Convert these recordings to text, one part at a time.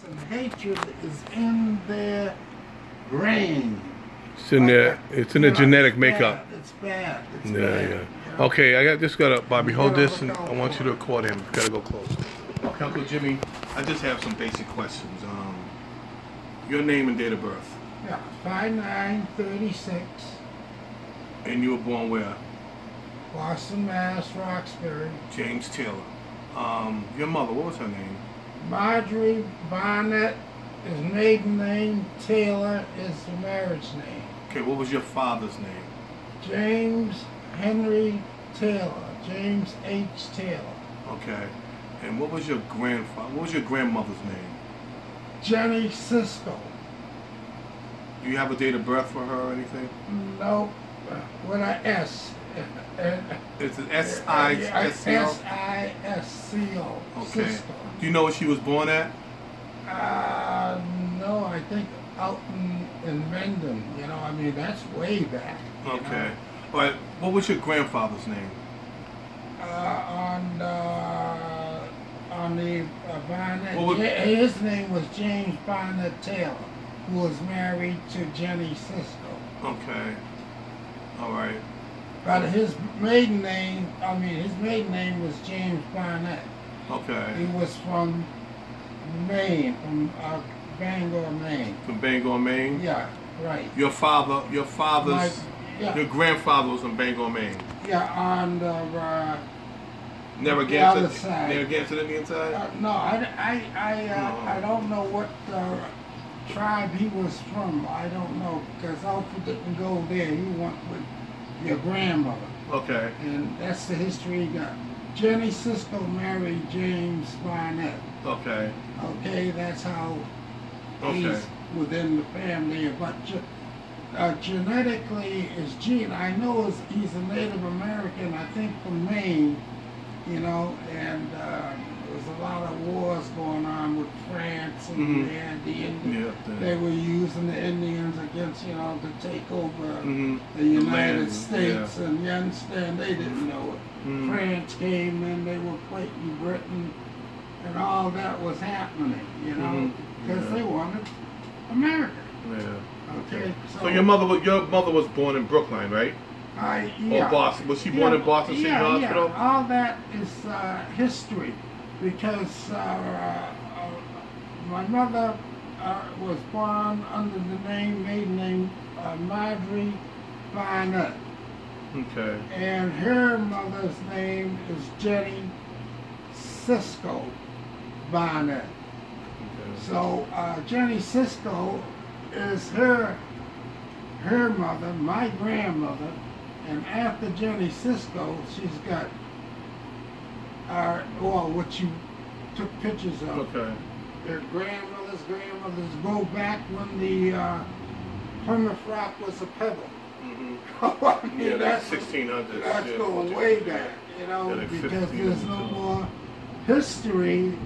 violence and hatred is in their brain. It's in their, it's in the genetic makeup. It's bad. It's Yeah, bad. yeah. You know? Okay, I just got Bobby, hold this, and I want you to record him. You gotta go close. Okay, Uncle Jimmy, I just have some basic questions. Your name and date of birth. Yeah, 5936, And you were born where? Boston, Mass, Roxbury. James Taylor. Your mother, what was her name? Marjorie Barnett is maiden name. Taylor is the marriage name. Okay, what was your father's name? James Henry Taylor. James H. Taylor. Okay. And what was your grandfather? What was your grandmother's name? Jenny Cisco. Do you have a date of birth for her or anything? Nope. With a S. It's an S-I-S-C-O? S-I-S-C-O. Okay. Cisco. Do you know where she was born at? No, I think out in Mendon. You know, I mean, that's way back. Okay. All right. What was your grandfather's name? On the Barnett, What was- his name was James Barnett Taylor, who was married to Jenny Cisco. Okay. All right. But his maiden name was James Barnett. He Okay. was from Maine, from Bangor, Maine. From Bangor, Maine? Yeah, right. Your father's, Yeah, your grandfather was from Bangor, Maine. yeah, on the Never The other against it. side. Never against it Indian side. no, I don't know what tribe he was from. I don't know, because Alfred didn't go there. He went with your grandmother, Okay. and that's the history he got. Jenny Cisco married James Barnett. Okay. Okay, that's how Okay. he's within the family. But genetically, his gene, I know he's a Native American, I think from Maine, you know, and there was a lot of wars going on with France, and Mhm. they had the Indians. Yeah. They were using the Indians against, you know, to take over Mhm. the United land, States, and you understand, they didn't know it. Mhm. France came in, they were fighting Britain, and all that was happening, you know, Mhm. because Yeah. they wanted America. Yeah. Okay, So your mother was born in Brookline, right? yeah. Or Boston? Was she born in Boston City Hospital? Yeah, all that is history, because my mother was born under the maiden name Marjorie Barnett, Okay. and her mother's name is Jenny Cisco Barnett. Okay. So Jenny Cisco is her mother, my grandmother, and after Jenny Cisco, she's got what you took pictures of. Okay. Their grandmothers go back when the Plymouth Rock was a pebble. Mhm. I mean, Yeah, that's that's 1600s. that's yeah, going 1400s. way back, you know, Yeah, like because 15 there's no and more history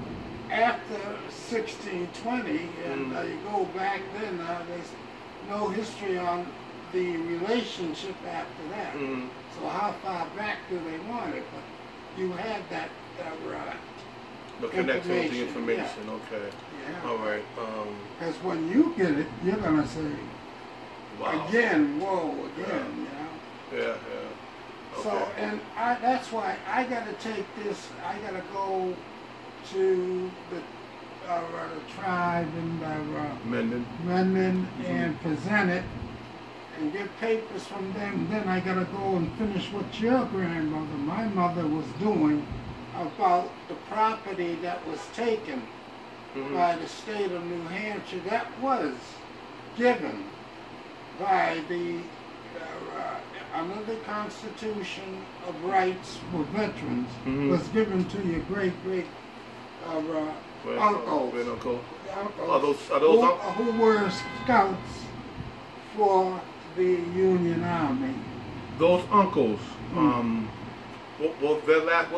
after 1620, and you go back then, there's no history on the relationship after that. Mhm. So how far back do they want it? But you had that The connection with the information, information. Okay. yeah. All right. Because when you get it, you're gonna say Wow. again, whoa, again, you know. Yeah. Yeah. So, Okay. and that's why I got to take this, I got to go to the tribe in Mendon. Mendon and present it and get papers from them. Then I got to go and finish what your grandmother, my mother, was doing about the property that was taken by the state of New Hampshire. That was given by the under the Constitution of Rights for Veterans, was given to your great uncles. Great uncle. Uncles Are those who were scouts for the Union Army. those uncles? What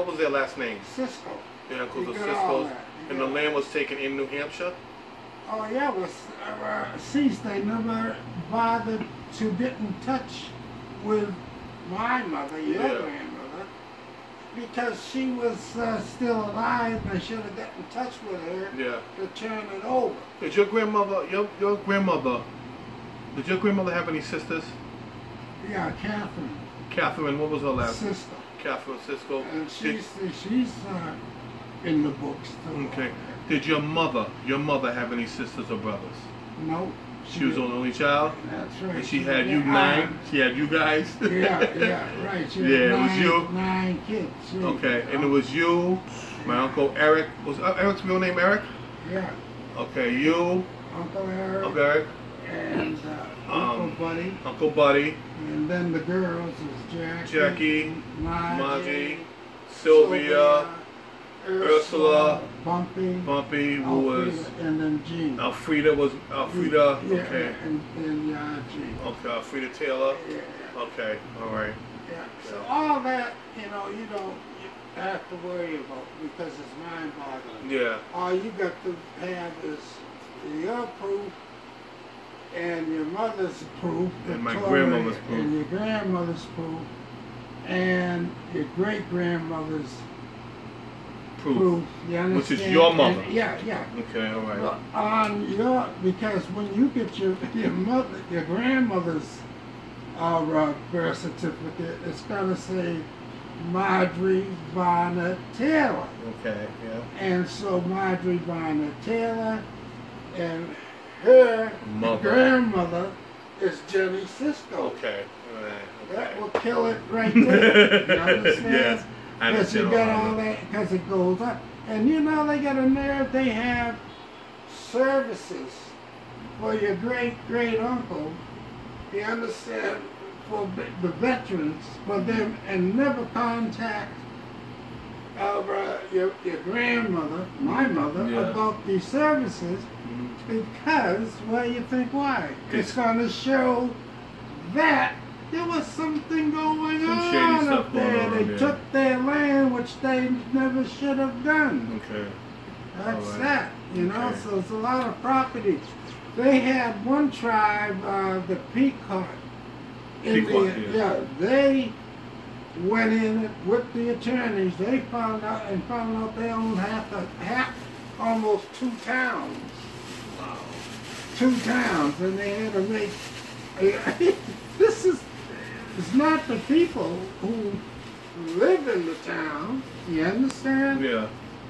was their last name? Cisco. The uncles You of got all Cisco's. that. And Yeah. the land was taken in New Hampshire. Oh yeah, it was ceased. They never bothered to get in touch with my mother, your Yeah. grandmother. because she was still alive, I should have got in touch with her to turn it over. Did your grandmother, did your grandmother have any sisters? Yeah, Catherine. Catherine, what was her last name? Sister. Catherine Cisco. And she's in the books too. Okay. Did your mother have any sisters or brothers? No. She was the only child? That's right. And she had you 9? She had you guys? yeah, right. She had it was you. 9 kids. Yeah. Okay, and it was you, my uncle Eric. Was Eric's real name Eric? Yeah. Okay, you. Uncle Eric. Uncle Eric. And Uncle Buddy. Uncle Buddy. And then the girls was Jackie, Margie, Sylvia, Ursula, Bumpy, who was, and then Jean. Alfreda, yeah, okay. And then Jean. Okay, Alfreda Taylor. Yeah. Okay, all right. Yeah. So all that, you don't have to worry about because it's mind-boggling. Yeah. All you got to have is your proof and your mother's proof, and my grandmother's proof, and your grandmother's proof, and your great-grandmother's proof. You understand? Which is your mother. And, yeah. Okay, all right. Well, because when you get your grandmother's birth certificate, it's gonna say Marjorie Bonner Taylor. Okay, yeah. And so Marjorie Bonner Taylor and her grandmother is Jenny Cisco. Okay, all right. Okay. That will kill it right there. You understand? Yes, I Because you got all that, because it goes up. And they got a nerve, they have services for your great-great-uncle, you understand, for the veterans, for them, and never contact your grandmother, my mother, about these services, because, well, you think why? It's going to show that there was something going on up there. They took their land, which they never should have done. Okay. That's that, so it's a lot of property. They had one tribe, the Pequot Indian, they went in with the attorneys. They found out they owned almost 2 towns. Wow. 2 towns, and they had to make. It's not the people who live in the town. You understand? Yeah.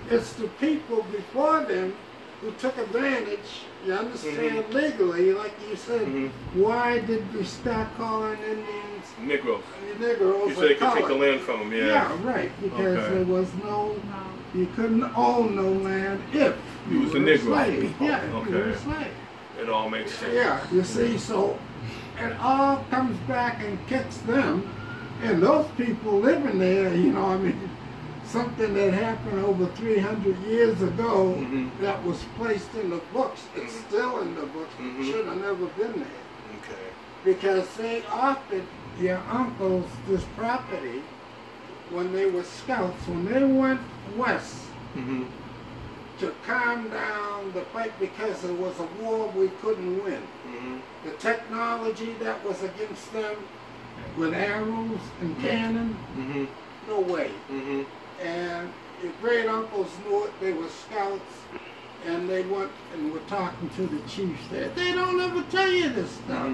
It's the people before them who took advantage. You understand? Legally, like you said. Why did we start calling Indians Negroes? Negroes. You said they could take the land from them. Yeah, right. Because there was you couldn't own no land if you was a Negro. Slave. Yeah, you were a slave. It all makes sense. Yeah, you see, so it all comes back and kicks them, and those people living there, something that happened over 300 years ago that was placed in the books, it's still in the books, should have never been there. Okay. Because they offered your uncles this property when they were scouts, when they went west to calm down the fight because it was a war we couldn't win. The technology that was against them with arrows and cannon, no way. And your great uncles knew it, they were scouts, and they went and were talking to the chiefs there. They don't ever tell you this stuff.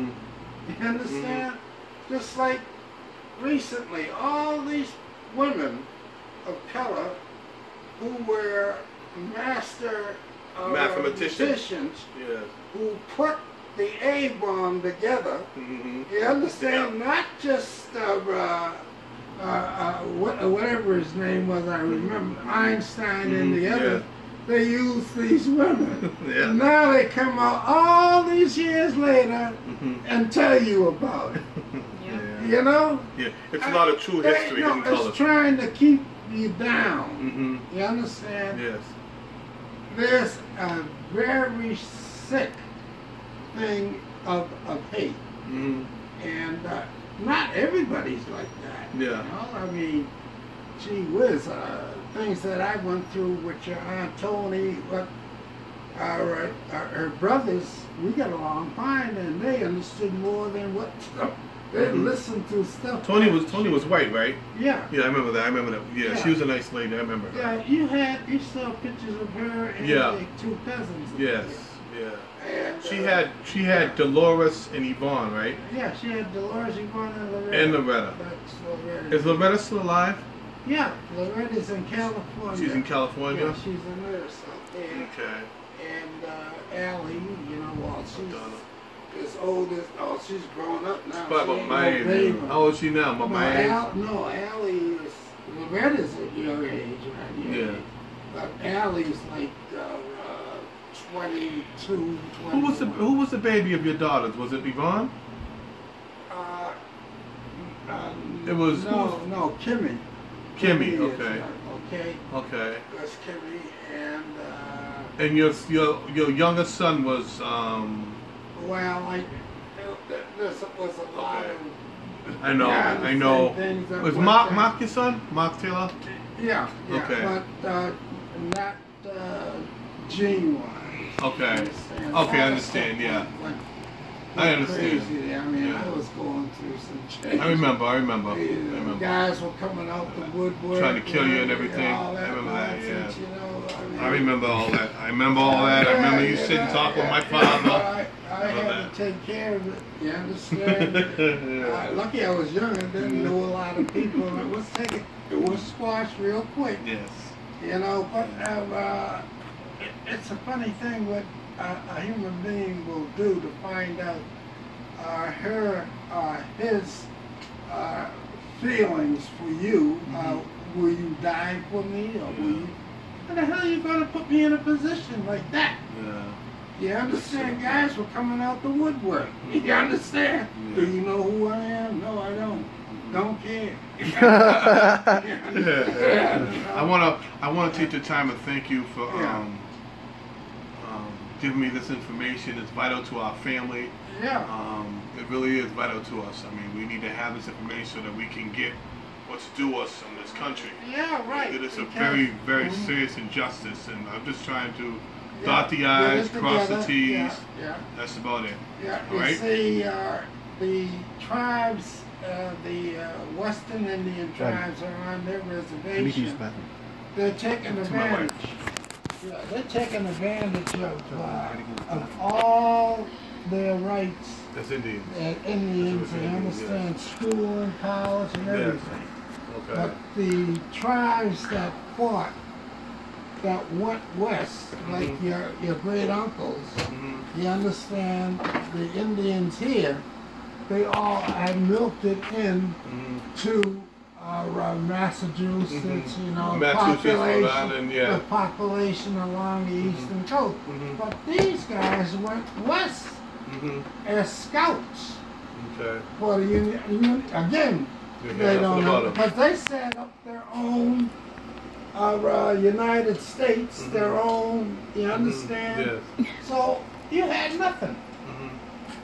You understand? Just like recently, all these women of color who were master mathematicians who put the A-bomb together, you understand? Not just whatever his name was, I remember, Einstein and the others, they used these women. And now they come out all these years later and tell you about it. Yeah, it's a lot of true history. It's trying to keep you down. You understand? Yes. There's a very sick thing of hate. And not everybody's like that. Yeah. I mean, gee whiz, things that I went through with your Aunt Tony, but her brothers, we got along fine, and they understood more than what They listened to stuff. Tony was white, right? Yeah. Yeah, I remember that. Yeah, she was a nice lady. I remember her. Yeah, you saw pictures of her and like 2 cousins. Yes. Yeah. And, she had Dolores and Yvonne, right? Yeah, she had Dolores, Yvonne, and Loretta. And Loretta. That's Loretta. Is Loretta still alive? Yeah, Loretta's in California. She's in California? Yeah, she's a nurse out there. Okay. And Allie, you know, well, she's as old as, she's grown up now. She's about my age. How old is she now? About my age? No, Allie is, Loretta's at your age, right? Yeah. But Allie's like 22, 21. Who was the baby of your daughters? Was it Yvonne? It was... No, Kimmy. Kimmy, okay. Okay. That's Kimmy, and your youngest son was this was a lot of. I know. Was Mark your son? Mark Taylor? Yeah. Okay. But not gene wise. Okay. Okay, I understand. Yeah. I understand. Crazy. I mean, I was going through some change. I remember. Guys were coming out the woodwork. Trying to kill you and everything. I remember that, yeah. You know, I remember all that. I remember you sitting talking with my father. I had to take care of it. You understand? Lucky I was young and didn't know a lot of people. And it was squashed real quick. Yes. You know, but it's a funny thing what a human being will do to find out his feelings for you. Will you die for me, or will you? How the hell are you going to put me in a position like that? Yeah. You understand? Guys were coming out the woodwork. You understand? Yeah. Do you know who I am? No, I don't. Don't care. I want to take the time and thank you for giving me this information. It's vital to our family. Yeah. It really is vital to us. I mean, we need to have this information so that we can get what's due us in this country. Yeah, right. It is a very, very serious injustice, and I'm just trying to dot the I's, cross the T's. Yeah. That's about it. Yeah. All right? You see, the tribes, the Western Indian tribes are on their reservation. They're taking advantage. Yeah, they're taking advantage of all their rights. As Indians. Indians, they understand school and college and everything. Okay. But the tribes that fought, that went west, like your great uncles, you understand, the Indians here, they all had milked it in to Massachusetts, you know, the population along the eastern coast. But these guys went west as scouts for the Union. Again, they don't know, because they set up their own United States, their own, you understand? Yes. So you had nothing.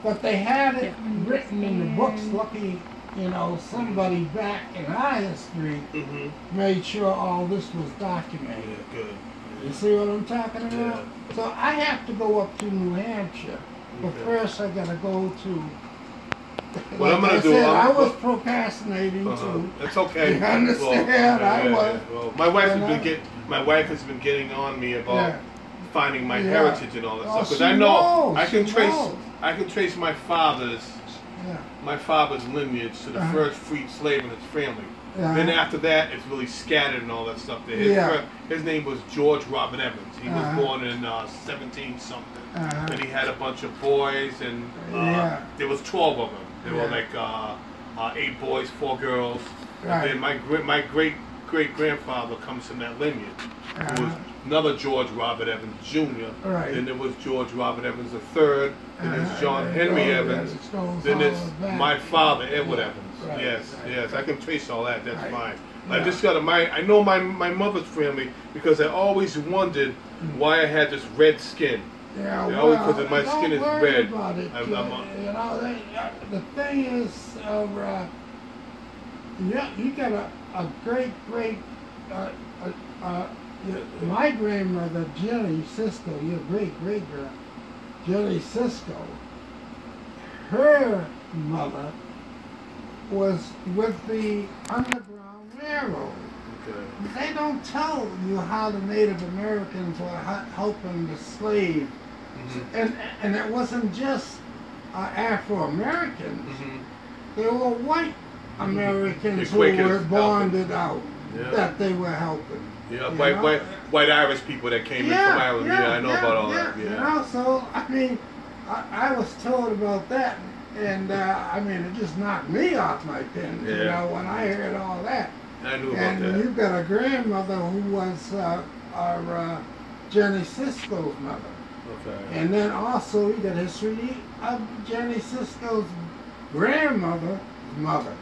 But they had it written in the books. Lucky, you know, somebody back in our history made sure all this was documented. Yeah, good. You see what I'm talking about? Yeah. So I have to go up to New Hampshire. But first I gotta go to... What I'm gonna do? I was procrastinating too. It's okay. You understand? I was. Well, my wife has been getting on me about finding my heritage and all that stuff, because I know I can trace my father's lineage to the first freed slave and his family. Then after that, it's really scattered and all that stuff. His name was George Robert Evans. He was born in 17-something. And he had a bunch of boys, and there was 12 of them. There were like 8 boys, 4 girls. And then my great-great-grandfather comes from that lineage. Who was another George Robert Evans Jr. Then there was George Robert Evans III. Then there's John Henry Evans. Then it's my father, Edward Evans. Yes, I can trace all that. That's fine. I just got I know my mother's family, because I always wondered why I had this red skin. Yeah, because my skin is red. About it, you know, the thing is, you got a great, my grandmother, Jenny Cisco, your great-great-grand, Jenny Cisco, her mother was with the Underground Railroad. Okay. They don't tell you how the Native Americans were helping the slave. And it wasn't just Afro-Americans. There were white Americans who were bonded out that they were helping. Yeah, white Irish people that came in from Ireland. Yeah, I know about all that. Yeah. You know, so I mean, I was told about that, and I mean, it just knocked me off my pins. You know, when I heard all that. I knew about that. And you've got a grandmother who was our Jenny Cisco's mother. Okay. And then also you got history of Jenny Cisco's grandmother's mother.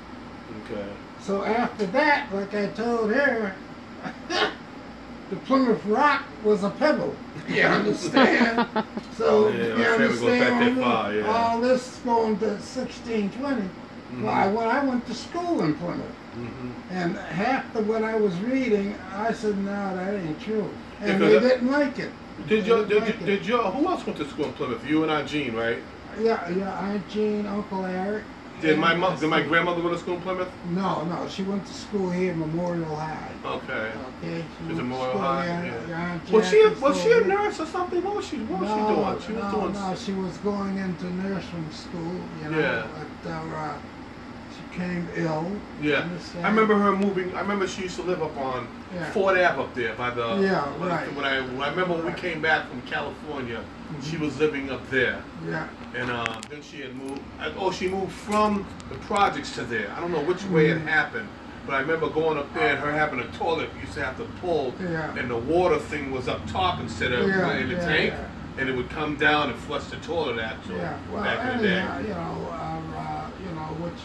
Okay. So after that, like I told her, the Plymouth Rock was a pebble. You understand? So you understand all this going to 1620. Well, when I went to school in Plymouth, and half of what I was reading, I said, no, that ain't true. And they didn't like it. Did you? Who else went to school in Plymouth? You and Aunt Jean, right? Yeah, Aunt Jean, Uncle Eric. Did my grandmother go to school in Plymouth? No, she went to school here in Memorial High. Okay. Okay. She was Memorial High. Was she a nurse or something? What was she doing? No, she was going into nursing school. You know, but she became ill. Yeah. I remember her moving. I remember she used to live up on Fort Ave up there by the. Right. When I remember when we came back from California, she was living up there. Yeah. And then she had moved. She moved from the projects to there. I don't know which way it happened, but I remember going up there and her having a toilet. We used to have to pull, and the water thing was up top instead of in the tank, and it would come down and flush the toilet actually. Yeah. Well, back in the day. You know, with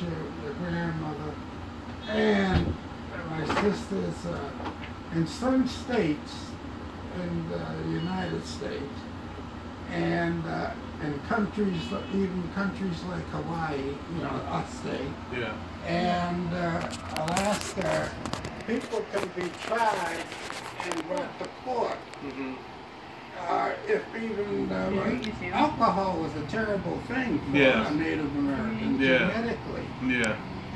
your grandmother and my sisters in some states in the United States and in countries, even countries like Hawaii, you know, a state, and Alaska, people can be tried and brought to court. If even alcohol was a terrible thing for Native Americans genetically,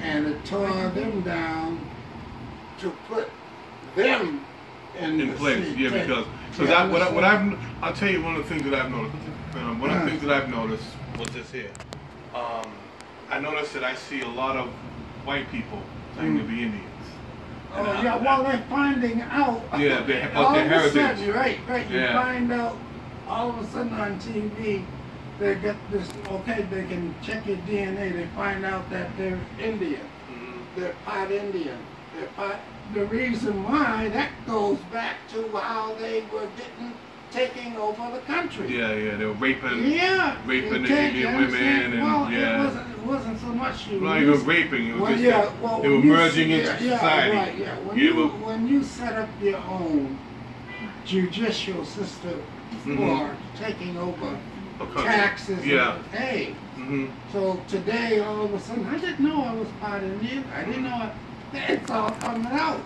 and it tore them down to put them in place. I'll tell you one of the things that I've noticed. One of the things that I've noticed was this here. I noticed that I see a lot of white people claiming to be Indians. Well, they're finding out. Yeah, about their heritage. Sudden, right. You find out all of a sudden on TV, they get this, they can check your DNA, they find out that they're Indian. They're part Indian. The reason why, that goes back to how they were taking over the country. They were raping the Indian women, and it wasn't so much you. Not even raping, it was just they were merging into society. When you set up your own judicial system for taking over taxes and pay. So today, all of a sudden, I didn't know I was part Indian. I didn't know it's all coming out.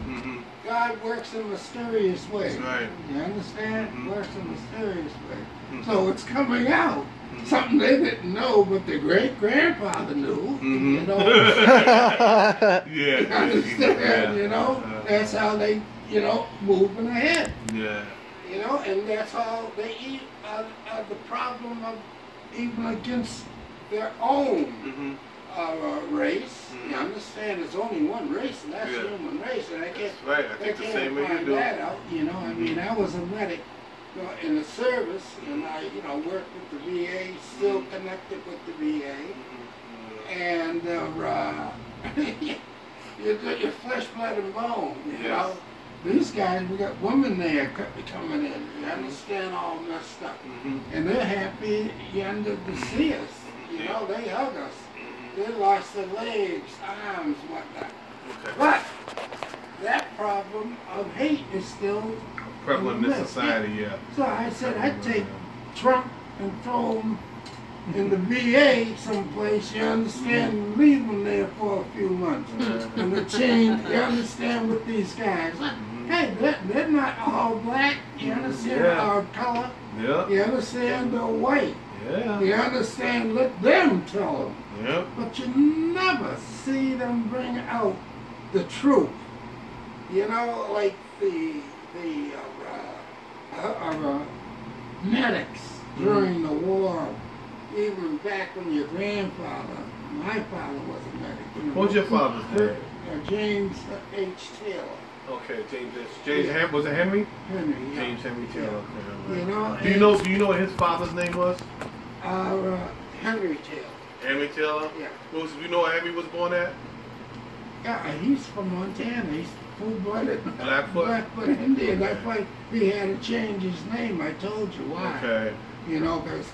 God works in mysterious ways. That's right. You understand? Works in mysterious ways. So it's coming out. Something they didn't know, but their great-grandfather knew. You know? You understand? You know? That's how they, moving ahead. You know, and that's how they the problem of even against their own race. You understand? There's only one race, and that's the human race, and they can't find that out. You know, I mean, I was a medic in the service, and I, worked with the VA, still connected with the VA, and you're flesh, blood, and bone. You know. These guys, we got women there coming in, you understand, all messed up. And they're happy to see us. You know, they hug us. They lost their legs, arms, whatnot. But that problem of hate is still prevalent in society, So I said I'd take Trump and throw him in the VA someplace, you understand, and leave them there for a few months. And the change, you understand, with these guys. Hey, they're not all black. You understand? Or color. Yeah. You understand? They're white. Yeah. You understand? Let them tell them. Yep. But you never see them bring out the truth. You know, like the medics during the war, even back when your grandfather, my father was a medic. What's your father's name? James H. Taylor. Okay, James. Was it Henry? Henry. Yeah. James Henry Taylor. Yeah. Okay. You know. Do you know what his father's name was? Henry Taylor. Henry Taylor. Yeah. Do you know where Henry was born at? Yeah, he's from Montana. He's full-blooded Blackfoot. Blackfoot Indian. That's why he had to change his name. I told you why. Okay. You know, because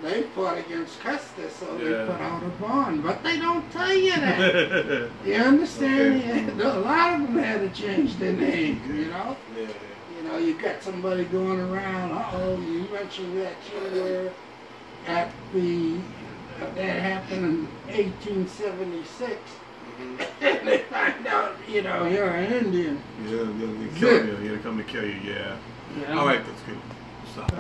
they fought against Custer, so they put out a bond. But they don't tell you that. You understand? Okay. Yeah, a lot of them had to change their names, you know? Yeah. You know, you got somebody going around, you mentioned that you were at that happened in 1876. And they find out, you know, you're an Indian. Yeah, they kill you. They come to kill you, yeah. All right, that's good. Stop.